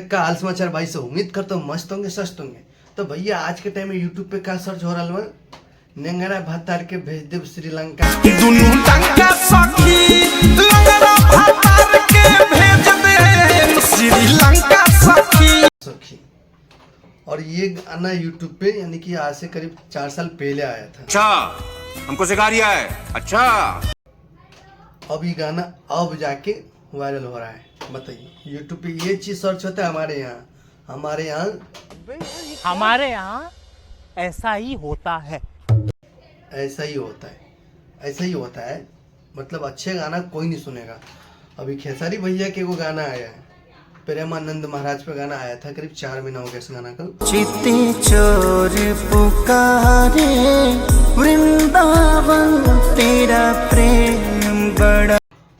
का हाल समाचार भाई से उम्मीद करता हूँ मस्त होंगे, सस्त होंगे। तो भैया आज के टाइम में यूट्यूब पे क्या सर्च हो रहा है? नेंगरा भातार के भेज देव श्रीलंका। दुनू लंका सखी लंगरा भातार के भेज देव श्रीलंका सखी। और ये गाना यूट्यूब पे यानी कि आज से करीब 4 साल पहले आया था। अच्छा, हमको सिखा रिया है। अच्छा, अब ये गाना अब जाके वायरल हो रहा है। बताइए, यूट्यूब पे ये चीज सर्च होता है हमारे यहाँ ऐसा ही होता है। ऐसा ही होता है। मतलब अच्छे गाना कोई नहीं सुनेगा। अभी खेसारी भैया के वो गाना आया है, प्रेमानंद महाराज पे गाना आया था, करीब 4 महीना हो गया इस गाना का। चिते चोर पुकारे वृंदावन तेरा प्रेम बड़ा।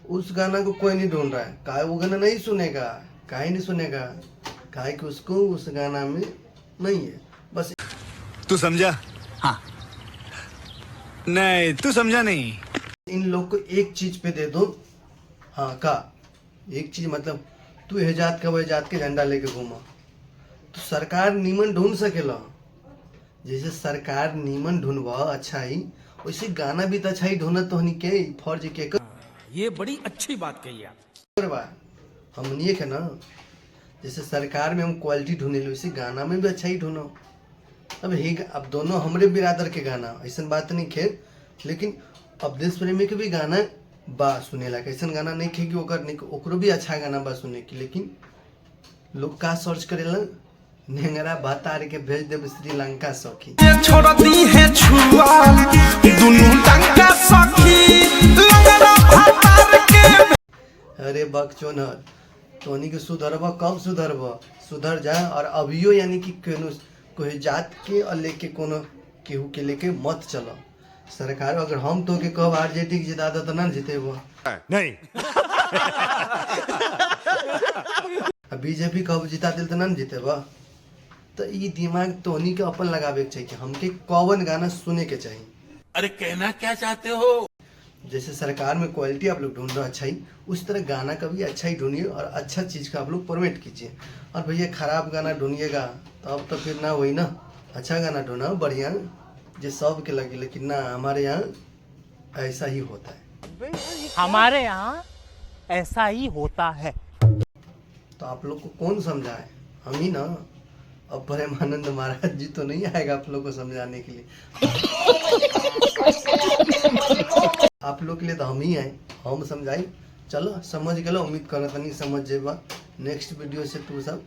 उस गाना को कोई नहीं ढूंढ रहा है। काहे वो गाना नहीं सुनेगा? काहे कि उसको उस गाना में नहीं है। बस तू समझा? हाँ, नहीं तू समझा नहीं। इन लोग को एक चीज पे दे दो। हाँ का एक चीज, मतलब तू ये जात का वो जात के झंडा लेके घूमा तो सरकार नीमन ढूंढ सकेला। जैसे सरकार नीमन ढूंढवा अच्छा ही, वैसे गाना भी तो अच्छा ही ढूंढा तो हनी के फौज के कर। ये बड़ी अच्छी बात कही आप। हमनी के ना, जैसे सरकार में हम क्वालिटी ढूंढे लो, वैसे गाना में भी अच्छा ही ढूंढो। अब दोनों हमरे बिरादर के गाना, ऐसा बात नहीं खेर। लेकिन अब देश प्रेमी के भी गाना बा सुने ला, ऐसा गाना नहीं खे कि ओकरो भी अच्छा गाना बा सुने की। लेकिन लोग का सर्च करेला, नेंगरा भातार के भेज देव श्रीलंका सखी। छोड़ दी है छुआ दुनू लंका सखी लंगरा भातार के। अरे बकचोनर, तोनी के सुधरबा कब सुधरबा? सुधर जा। और अभियो यानी कि कोई जात के और लेके कोनो केहू के लेके मत चलो। सरकार अगर हम तो के कब आरजेडी जिता दो तो ना जीते वो नहीं। बीजेपी कब जिता दिल तो ना जीते बा। तो ये दिमाग तोनी के अपन लगावे के चाहिए कि हमके कौन गाना सुने के चाहिए। अरे कहना क्या चाहते हो? जैसे सरकार में क्वालिटी आप लोग ढूंढ रहे हो अच्छा ही, उस तरह गाना का भी अच्छा ही ढूंढिए और अच्छा चीज़ का आप लोग प्रमोट कीजिए। और भैया खराब गाना ढूंढिएगा तो अब तो फिर ना वही ना। अच्छा गाना ढूंढा बढ़िया जो सब के लगे। लेकिन ना, हमारे यहाँ ऐसा ही होता है। हमारे यहाँ ऐसा ही होता है। तो आप लोग को कौन समझाए? हम ही ना। अब प्रेमानंद महाराज जी तो नहीं आएगा आप लोग को समझाने के लिए। आप लोग के लिए तो हम ही आए, हम समझाई। चलो समझ गए, उम्मीद करो तनी समझ जेबा। नेक्स्ट वीडियो से तू सब